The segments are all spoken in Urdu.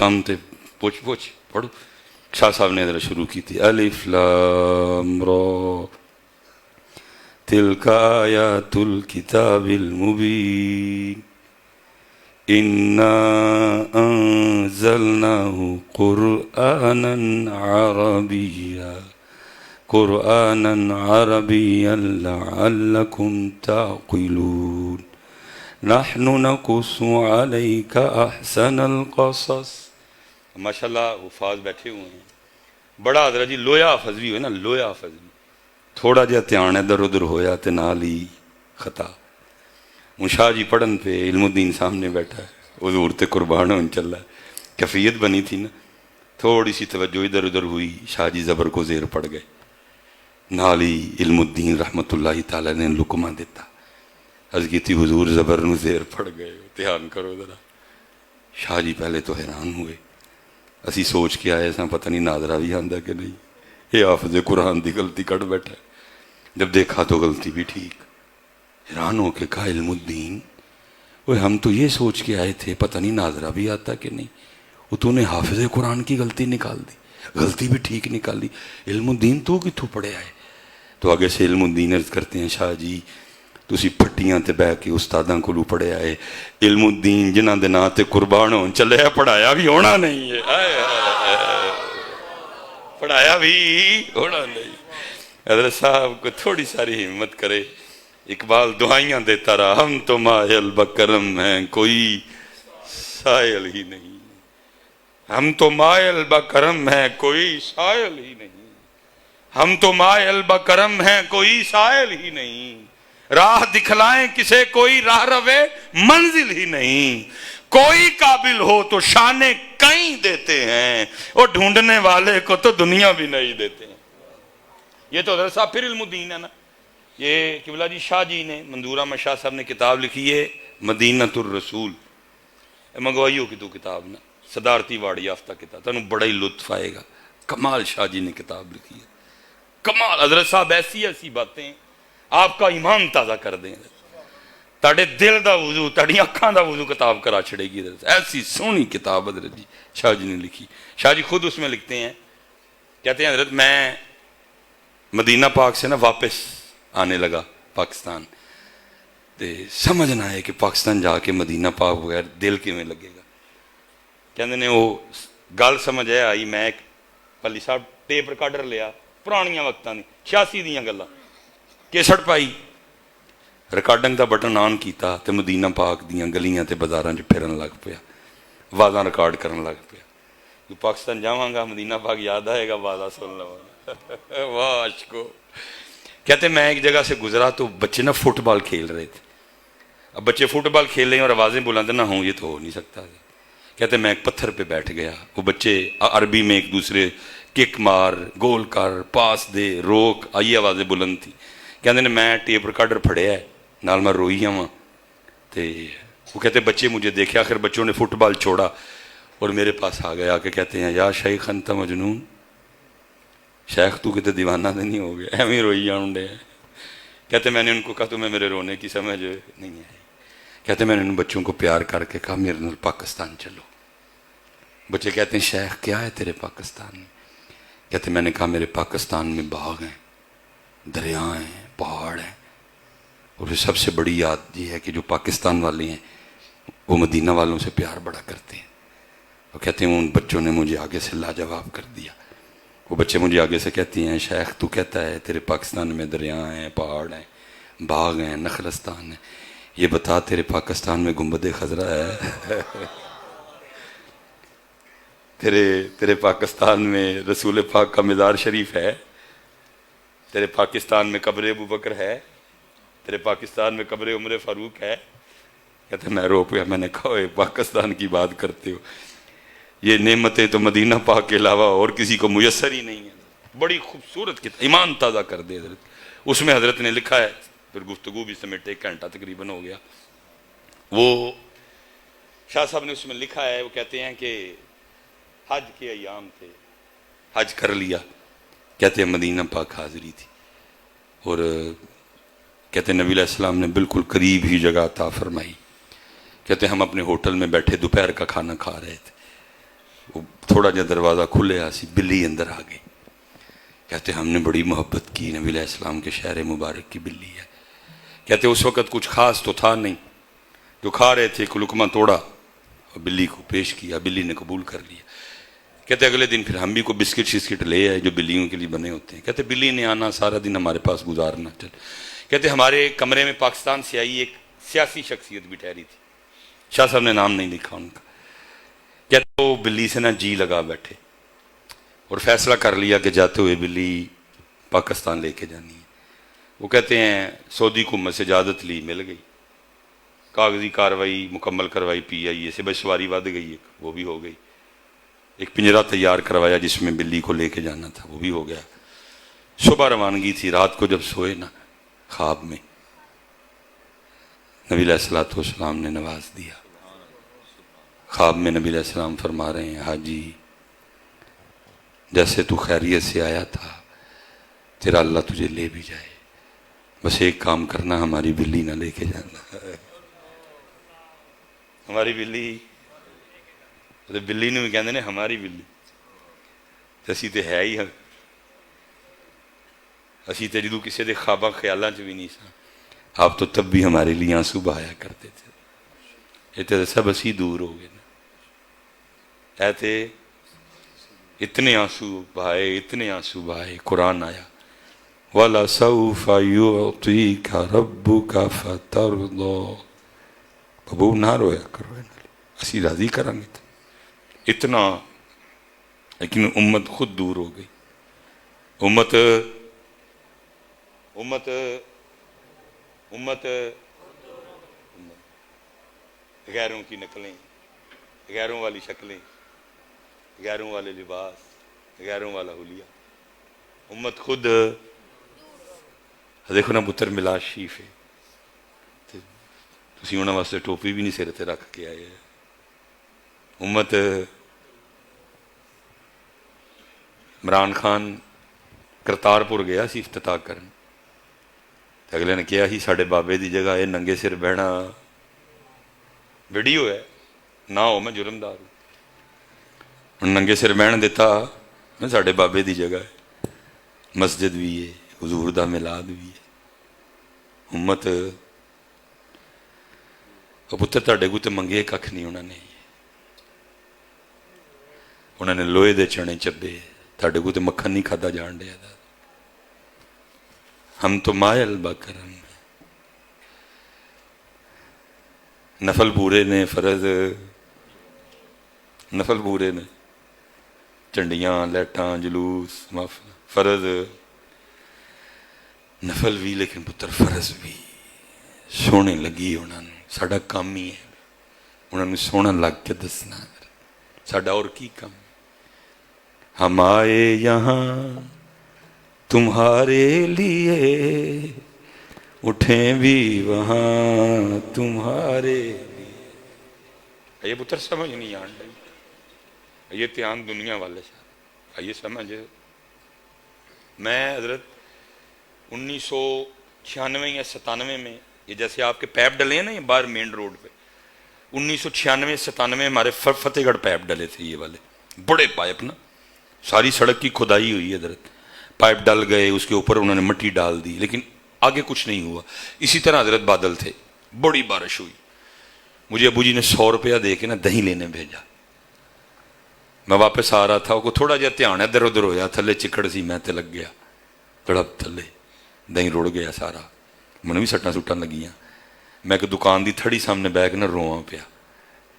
کم تے پوچھ پڑھو. شاہ صاحب نے ذرا شروع کی تھی الف لام را تلک آیات الکتاب المبین انا انزلناه قرآنا عربیا لعلکم تعقلون نحن نقص علیک احسن القصص. ماشاءاللہ حفاظ بیٹھے ہوئے ہیں. بڑا حضرت جی لویا حافظ بھی ہوئے نا, لویا حافظ بھی تھوڑا جہا دھیان ادھر ادھر ہویا تے نال ہی خطا. شاہ جی پڑھن پہ علم الدین سامنے بیٹھا ہے, حضور تے قربان ہون چلا ہے. کیفیت بنی تھی نا, تھوڑی سی توجہ ادھر ادھر ہوئی, شاہ جی زبر کو زیر پڑ گئے. نال ہی علم الدین رحمت اللہ تعالی نے لکمہ دیتا, عرض کی تھی حضور زبر نو زیر پڑ گئے, دھیان کرو ذرا. شاہ جی پہلے تو حیران ہوئے, اسی سوچ کے آئے ساں پتہ نہیں ناظرہ بھی آندا کہ نہیں, یہ حافظ قرآن دی غلطی کٹ بیٹھا ہے. جب دیکھا تو غلطی بھی ٹھیک. حیران ہو کے کہا علم الدین وہ ہم تو یہ سوچ کے آئے تھے پتہ نہیں ناظرہ بھی آتا کہ نہیں, وہ تو نے حافظ قرآن کی غلطی نکال دی, غلطی بھی ٹھیک نکال دی. علم الدین تو کتوں پڑھے آئے؟ تو آگے سے علم الدین عرض کرتے ہیں شاہ جی تسی پھٹیاں تے بہ کے استاداں کو پڑھے آئے, علم الدین جنہاں دے نام تے قربان ہون چلے پڑھایا بھی ہونا نہیں ہے, پڑھایا بھی ہونا نہیں. حضرت صاحب کو تھوڑی ساری ہمت کرے. اقبال دعائیاں دیتا رہا, ہم تو مائل بکرم ہیں کوئی سائل ہی نہیں, ہم تو مائل بکرم ہیں کوئی سائل ہی نہیں, ہم تو مائل بکرم ہیں کوئی سائل ہی نہیں, راہ دکھلائیں کسے کوئی راہ روے منزل ہی نہیں, کوئی قابل ہو تو شانے کہیں دیتے ہیں اور ڈھونڈنے والے کو تو دنیا بھی نہیں دیتے ہیں. یہ تو حضرت صاحب پھر علم الدین ہے نا. یہ قبلہ جی شاہ جی نے منظور احمد شاہ صاحب نے کتاب لکھی ہے مدینۃ الرسول, منگوائیو کی تو کتاب نا, صدارتی واڑ یافتہ کتاب, تنوں بڑا ہی لطف آئے گا. کمال شاہ جی نے کتاب لکھی ہے, کمال. حضرت صاحب ایسی باتیں آپ کا ایمان تازہ کر دیں, تاڑے دل دا وضو تاڑی اکھاں دا وضو کتاب کرا چھڑے گی. ایسی سونی کتاب حضرت جی شاہ جی نے لکھی. شاہ جی خود اس میں لکھتے ہیں, کہتے ہیں حضرت میں مدینہ پاک سے نا واپس آنے لگا پاکستان, تے سمجھ نہ آئے کہ پاکستان جا کے مدینہ پاک بغیر دل کیویں لگے گا. کہندے نے وہ گل سمجھ آئی, میں ایک پلی صاحب ٹیپ ریکارڈر لیا پرانیاں وقتاں دی 86 دیاں گلاں, کیسٹ پائی, ریکارڈنگ دا بٹن آن کیتا تے مدینہ پاک دیاں گلیاں تے بازاراں چ پھرن لگ پیا, آوازاں ریکارڈ کرن لگ پیا. کہ پاکستان جاواں گا مدینہ پاک یاد آئے گا, آوازاں سن لواں گا. واہ عشقو. کہتے میں ایک جگہ سے گزرا تو بچے نا فٹ بال کھیل رہے تھے. اب بچے فٹ بال کھیل رہے ہیں اور آوازیں بلند نہ ہوں, یہ تو ہو نہیں سکتا. کہتے میں ایک پتھر پہ بیٹھ گیا, وہ بچے عربی میں ایک دوسرے کک مار, گول کر, پاس دے, روک, آئی آوازیں بلند تھی. کہتے نے میں ٹیپ ریکارڈر پھڑیا ہے, نال میں روئی ہوں. تے وہ کہتے بچے مجھے دیکھے, آخر بچوں نے فٹ بال چھوڑا اور میرے پاس آ گیا کہ کہتے ہیں یا شیخ انت مجنون, شیخ تو کتے دیوانہ تو نہیں ہو گیا, ایویں روئی جاؤں ڈے. کہتے میں نے ان کو کہا تمہیں میرے رونے کی سمجھ نہیں آئی. کہتے میں نے ان بچوں کو پیار کر کے کہا میرے نال پاکستان چلو. بچے کہتے ہیں شیخ کیا ہے تیرے پاکستان میں؟ کہتے میں نے کہا میرے پاکستان میں باغ ہیں, دریا ہیں, پہاڑ ہیں, اور سب سے بڑی یاد یہ ہے کہ جو پاکستان والے ہیں وہ مدینہ والوں سے پیار بڑا کرتے ہیں. وہ کہتے ہیں ان بچوں نے مجھے آگے سے لاجواب کر دیا. وہ بچے مجھے آگے سے کہتی ہیں شیخ تو کہتا ہے تیرے پاکستان میں دریا ہیں, پہاڑ ہیں, باغ ہیں, نخلستان ہیں, یہ بتا تیرے پاکستان میں گنبد خضرا ہے؟ تیرے پاکستان میں رسول پاک کا مزار شریف ہے؟ تیرے پاکستان میں قبر ابو بکر ہے؟ تیرے پاکستان میں قبر عمر فاروق ہے؟ کہتے میں رو پیا. میں نے کہا پاکستان کی بات کرتے ہو, یہ نعمتیں تو مدینہ پاک کے علاوہ اور کسی کو میسر ہی نہیں ہیں. بڑی خوبصورت کتاب, ایمان تازہ کر دے حضرت. اس میں حضرت نے لکھا ہے, پھر گفتگو بھی سمیٹ 1 گھنٹہ تقریباً ہو گیا. وہ شاہ صاحب نے اس میں لکھا ہے, وہ کہتے ہیں کہ حج کے ایام تھے, حج کر لیا, کہتے ہیں مدینہ پاک حاضری تھی, اور کہتے ہیں نبی علیہ السلام نے بالکل قریب ہی جگہ عطا فرمائی. کہتے ہیں ہم اپنے ہوٹل میں بیٹھے دوپہر کا کھانا کھا رہے تھے, تھوڑا جا دروازہ کھلیا سی، بلی اندر آ گئی. کہتے ہم نے بڑی محبت کی، نبی علیہ السلام کے شہر مبارک کی بلی ہے. کہتے اس وقت کچھ خاص تو تھا نہیں، جو کھا رہے تھے ایک لقمہ توڑا اور بلی کو پیش کیا، بلی نے قبول کر لیا. کہتے اگلے دن پھر ہم بھی کوئی بسکٹ شسکٹ لے آئے جو بلیوں کے لیے بنے ہوتے ہیں. کہتے بلی نے آنا سارا دن ہمارے پاس گزارنا. چل کہتے ہمارے کمرے میں پاکستان سے آئی ایک سیاسی شخصیت بھی ٹھہری تھی، شاہ صاحب نے نام نہیں لکھا ان کا. کہتے وہ بلی سے نہ جی لگا بیٹھے اور فیصلہ کر لیا کہ جاتے ہوئے بلی پاکستان لے کے جانی ہے. وہ کہتے ہیں سعودی حکومت سے اجازت لی، مل گئی، کاغذی کاروائی مکمل کروائی، پی آئی اے سے بس سواری ود گئی، ایک وہ بھی ہو گئی. ایک پنجرہ تیار کروایا جس میں بلی کو لے کے جانا تھا، وہ بھی ہو گیا. صبح روانگی تھی. رات کو جب سوئے نا خواب میں نبی علیہ السلام نے نواز دیا. خواب میں نبی علیہ السلام فرما رہے ہیں حاجی جیسے تو خیریت سے آیا تھا تیرا اللہ تجھے لے بھی جائے، بس ایک کام کرنا، ہماری بلی نہ لے کے جانا. ہماری بلی بلی نے بھی کہتے ہیں ہماری بلی اسی تے ہے ہی. اسی تے جدو کسی دے خواباں خیالاں چ بھی نہیں سا، آپ تو تب بھی ہمارے لیے آنسو بہایا کرتے تھے. یہ تو سب اسی دور ہو گئے نا. ایتے اتنے آنسو بہائے، اتنے آنسو بہائے. قرآن آیا وَلَسَوْفَ يُعْطِيكَ رَبُّكَ فَتَرْضَىٰ. بابو نہ رویا کرو، اسی راضی کریں گے. اتنا لیکن امت خود دور ہو گئی. امت امت امت غیروں کی نقلیں، غیروں والی شکلیں، غیروں والے لباس، غیروں والا حلیہ. امت خود دیکھو نا پتر ملا شریف ہے، تسی انہاں واسطے ٹوپی بھی نہیں سر تے رکھ کے آئے. امت عمران خان کرتارپور گیا سی افتتاح کرن، اگلے نے کیا ہی ساڑھے بابے دی جگہ ہے ننگے سر بہنا ویڈیو ہے نہ ہو میں جرمدار ہوں. ننگے سر بہن دیتا میں ساڑھے بابے دی جگہ ہے، مسجد بھی ہے، حضور دا میلاد بھی ہے. امت پتر تاڑے کو تے منگے ککھ نہیں. انہوں نے لوہے دے چنے چبے، تاڑے کو تے مکھن نہیں کھادا جان دیا. ہم تو مائل بکرم نفل پورے نے، فرض نفل پورے نے، چنڈیاں لیٹاں جلوس محفل فرض نفل بھی، لیکن پتر فرض بھی سونے لگی. انہوں نے ساڑا کام ہی ہے انہوں نے سونا لگ کے دسنا. ساڑا اور کی کام؟ ہم آئے یہاں تمہارے لیے، اٹھیں بھی وہاں تمہارے لیے. یہ پتر سمجھ نہیں آن رہی، یہ تیان دنیا والے سے آئیے سمجھ. میں حضرت 1996 یا 97 میں، یہ جیسے آپ کے پیپ ڈلے ہیں نا یہ باہر مین روڈ پہ، 1996-97 ہمارے فتح گڑھ پیپ ڈلے تھے، یہ والے بڑے پائپ نا، ساری سڑک کی کھدائی ہوئی ہے حضرت. پائپ ڈل گئے، اس کے اوپر انہوں نے مٹی ڈال دی، لیکن آگے کچھ نہیں ہوا. اسی طرح حضرت بادل تھے، بڑی بارش ہوئی. مجھے ابو جی نے 100 روپیہ دے کے نا دہی لینے بھیجا. میں واپس آ رہا تھا، وہ تھوڑا جہا دھیان ادھر ادھر ہویا، تھلے چکڑ سی، میں تے لگ گیا تڑپ تھلے، دہی رڑ گیا سارا. منہ بھی سٹاں سٹاں لگیاں. میں کہ دکان دی تھڑی سامنے بہ کے نہ رواں پیا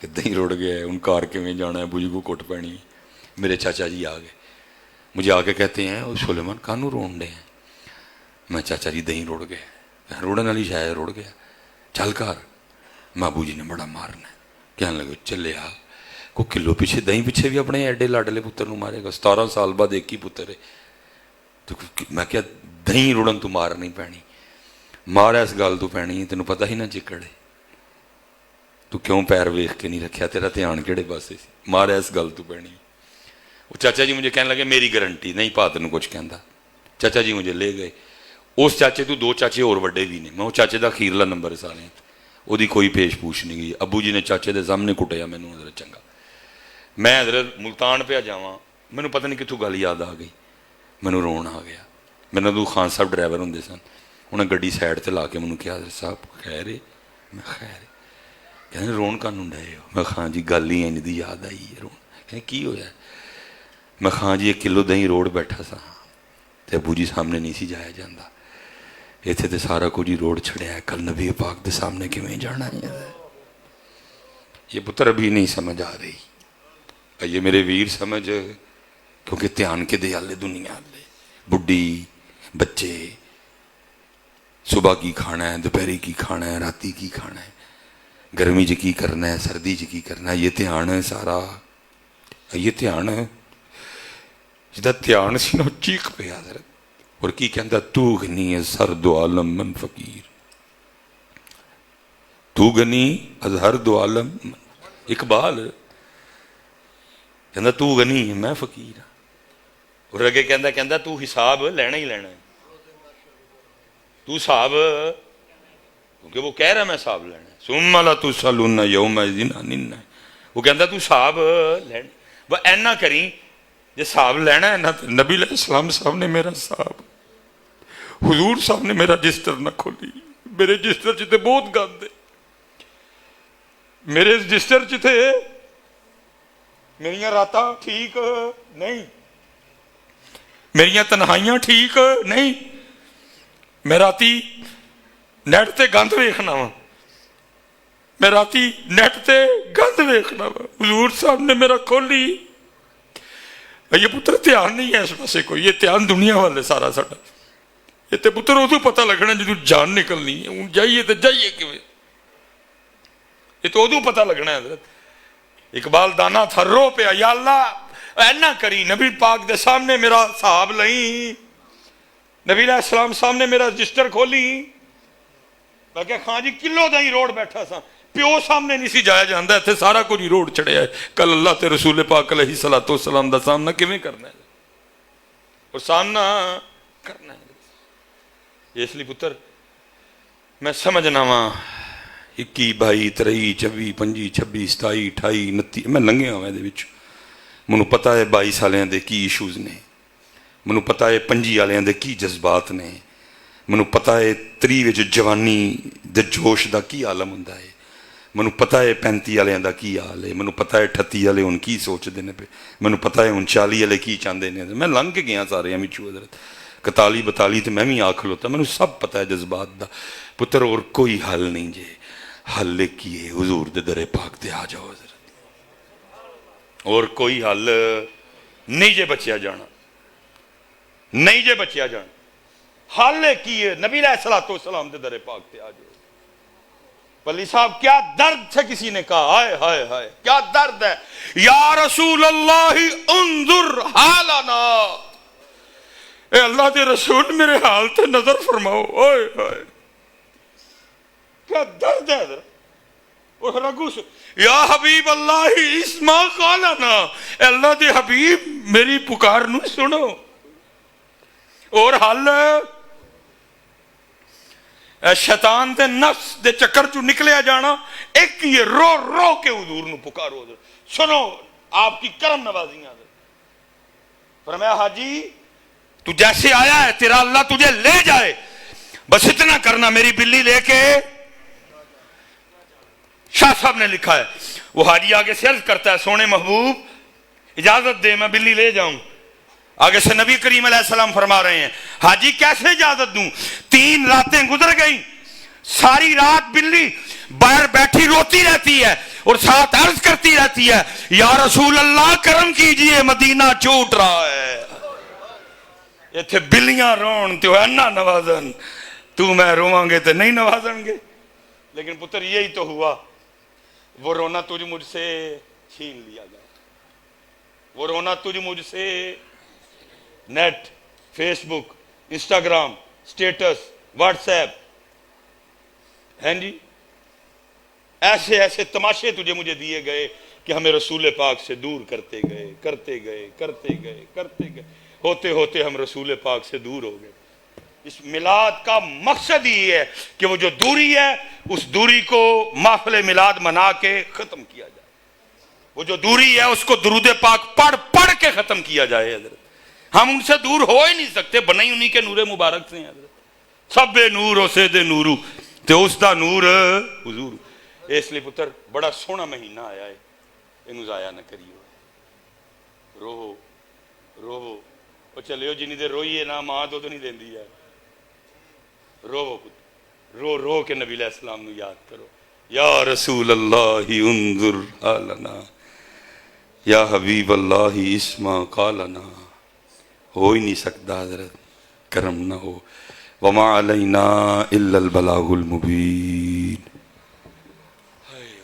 کہ دہی رڑ گیا، ان کار کے میں جانا ہے، ابو جی کو کوٹ پینی. میرے چاچا جی آ گئے، مجھے آ کے کہتے ہیں وہ سلیمان کانوں روڑ دے ہیں. میں چاچا جی دہی روڑ گئے، روڑن والی شاید روڑ گیا، چل کر. میں ابو جی نے بڑا مارنا، کہنے لگے چلے آ کو کلو پیچھے دہی پیچھے بھی اپنے ایڈے لاڈلے پتر نو مارے گا. 17 سال بعد ایک ہی پتر ہے. تو میں کیا دہی روڑن تو مار نہیں پینی، مار اس گل تو پینی، تینوں پتہ ہی نہ چکڑے تو کیوں پیر ویخ کے نہیں رکھیا، تیرا دھیان کہڑے پاسے سی، مار اس گل تو پینی. وہ چاچا جی مجھے کہنے لگے میری گارنٹی نہیں، پا تینوں کچھ کہندا. چاچا جی مجھے لے گئے. اس چاچے تو 2 چاچے اور وڈے بھی نے، میں وہ چاچے دا اخیرلا نمبر سارے، وہ دی کوئی پیش پوچھ نہیں گئی. ابو جی نے چاچے دے سامنے کٹیا مینوں حضرت چنگا. میں حضرت ملتان پہ جاواں مینوں پتہ نہیں کتوں گل یاد آ گئی, مینوں رون آ گیا. میرے نال خان صاحب ڈرائیور ہوندے سن, انہیں گڈی سائڈ تے لا کے مینوں کہا حضرت صاحب خیر ہے؟ میں خیر ہے. کہندے رون کانوں ڈے ہو؟ میں ہاں جی گل ہی انج دی یاد آئی ہے رون. کہندے کی ہویا؟ میں ہاں جی 1 کلو دہی روڑ بیٹھا سا تے ابو جی سامنے نہیں سی جایا جاندہ, اتنے تے سارا کچھ ہی روڑ چھڑیا ہے, کل نبی پاک دے سامنے کیویں جانا ہے؟ یہ پتر ابھی نہیں سمجھ آ رہی. یہ میرے ویر سمجھ, کیونکہ دھیان کے دے آلے دنیا آلے بڈھی بچے, صبح کی کھانا ہے, دوپہری کی کھانا ہے, راتی کی کھانا ہے, گرمی جی کی کرنا ہے, سردی جی کی کرنا ہے. یہ دھیان ہے سارا, یہ دھیان ہے جدا دھیان سی نا چیخ پہ حضرت. اور کی کہندا تو غنی ہے سرد عالم من فقیر, تو غنی از ہر دو عالم. اقبال کہندا تو غنی ہے میں فقیر ہاں. اور اگے کہندا تو حساب لینا ہی لینا ہے, تو حساب, کیونکہ وہ کہہ رہا میں حساب لینا ہے. ثم لا تسألن یومئذ عن النعیم. وہ کہندا تو حساب لینا, وہ اینا کریں جے حساب لینا ہے نا. نبی علیہ السلام صاحب نے میرا حساب, حضور صاحب نے میرا رجسٹر نہ کھولی. میرے رجسٹر چ تے بہت گند ہے, میرے رجسٹر چ تے میریاں راتاں ٹھیک نہیں, میریاں تنہائیاں ٹھیک نہیں. میں راتی نیٹ تے گند ویکھنا وا, میں راتی نیٹ تے گند ویکھنا وا. حضور صاحب نے میرا کھولی. یہ پتر دھیان نہیں ہے اس پاسے کوئی, یہ دھیان دنیا والے سارا ساڈا. یہ تے پتر ادو پتہ لگنا جدوں جان نکلنی ہے. ہوں جائیے تے جائیے کیویں, یہ تو ادو پتہ لگنا ہے حضرت. اقبال دانا تھا رو پیا, یا اللہ اینا کری نبی پاک دے سامنے میرا حساب لئی. نبی علیہ السلام سامنے میرا رجسٹر کھولی. میں کہ خان جی کلو دا ہی روڑ بیٹھا سا, پیو سامنے نہیں سی جایا جاندہ, اتنے سارا کچھ ہی روڑ چڑھیا ہے. کل اللہ تے رسول پاک علیہ السلام دا سامنا کیویں کرنا ہے, اور سامنا کرنا ہے. اس لیے پتر میں سمجھنا وا 21 22 23 24 25 26 27 28 29 میں لنگیا ہوا دے وچ. مینوں پتہ ہے 22 سالیاں دے کی ایشوز نے, مینوں پتہ ہے 25 والیاں دے کی جذبات نے, مینوں پتہ ہے 30 وچ جوانی دے جوش دا کی عالم ہوندا ہے, مینوں پتہ ہے 35 والیاں دا کی حال ہے, مینوں پتہ ہے 38 والے ہن کی سوچدے نے پے, مینوں پتہ ہے 39 والے کی چاہندے نے. میں لنگ کے گیا سارے وچوں حضرت 41 42 تے میں بھی آ کھلوتا. مینوں سب پتہ ہے جذبات دا پتر. اور کوئی حل نہیں جے, حل کیے حضور دے در پاک تے آ جاؤ حضرت. اور کوئی حل نہیں جے بچیا جانا, نہیں جے بچیا جانا. حل کیے نبی علیہ السلام دے در پاک تے آ جاؤ. پلی صاحب کیا درد سے کسی نے کہا, ہائے ہائے ہائے کیا درد ہے. یا رسول اللہ انظر حالنا, اے اللہ دے رسول میرے حال تے نظر فرماؤ. ہائے ہائے کیا درد ہے حضرت. اور رگو سے یا حبیب اللہ اسمع قالنا, اے اللہ دے حبیب میری پکار نو سنو. اور حل شیطان دے نفس دے چکر چو نکلیا جانا, ایک یہ رو رو کے حضور نو پکارو حضرت. سنو آپ کی کرم نوازیاں. فرمایا حاجی تو جیسے آیا ہے تیرا اللہ تجھے لے جائے, بس اتنا کرنا. میری بلی لے کے, شاہ صاحب نے لکھا ہے, وہ حاجی آگے سے عرض کرتا ہے سونے محبوب اجازت دے میں بلی لے جاؤں. آگے سے نبی کریم علیہ السلام فرما رہے ہیں حاجی کیسے اجازت دوں, 3 راتیں گزر گئیں, ساری رات بلی باہر بیٹھی روتی رہتی ہے اور ساتھ عرض کرتی رہتی ہے یا رسول اللہ کرم کیجئے مدینہ چھوٹ رہا ہے. یہ تھے بلیاں رون تو اینا نوازن, تو میں رواں گے تو نہیں نوازن گے. لیکن پتر یہی تو ہوا, وہ رونا تجھ مجھ سے چھین لیا گیا. وہ رونا تجھ مجھ سے نیٹ, فیس بک, انسٹاگرام, سٹیٹس, واٹس ایپ, ہیں جی ایسے ایسے تماشے تجھے مجھے دیے گئے کہ ہمیں رسول پاک سے دور کرتے گئے کرتے گئے کرتے گئے کرتے گئے, ہوتے ہوتے ہم رسول پاک سے دور ہو گئے. اس میلاد کا مقصد ہی ہے کہ وہ جو دوری ہے اس دوری کو محفل میلاد منا کے ختم کیا جائے. وہ جو دوری ہے اس کو درود پاک پڑھ پڑھ کے ختم کیا جائے حضرت. ہم ان سے دور ہو ہی نہیں سکتے, بنائی انہی کے نور مبارک سے ہیں حضرت. سب نور اسے دے نورو تے اس دا نور حضور. اس لیے پتر بڑا سونا مہینہ آیا ہے, انہوں ضائع نہ کریو. رو رو وہ چلے جنی دے روئیے نا ماں تو نہیں دیندی ہے. رو رو رو کے نبی علیہ السلام نو یاد کرو. یا رسول اللہ انظر حالنا, یا حبیب اللہ اسمع قالنا. ہو ہی نہیں سکتا حضرت کرم نہ ہو. وما علینا الا البلاغ المبین.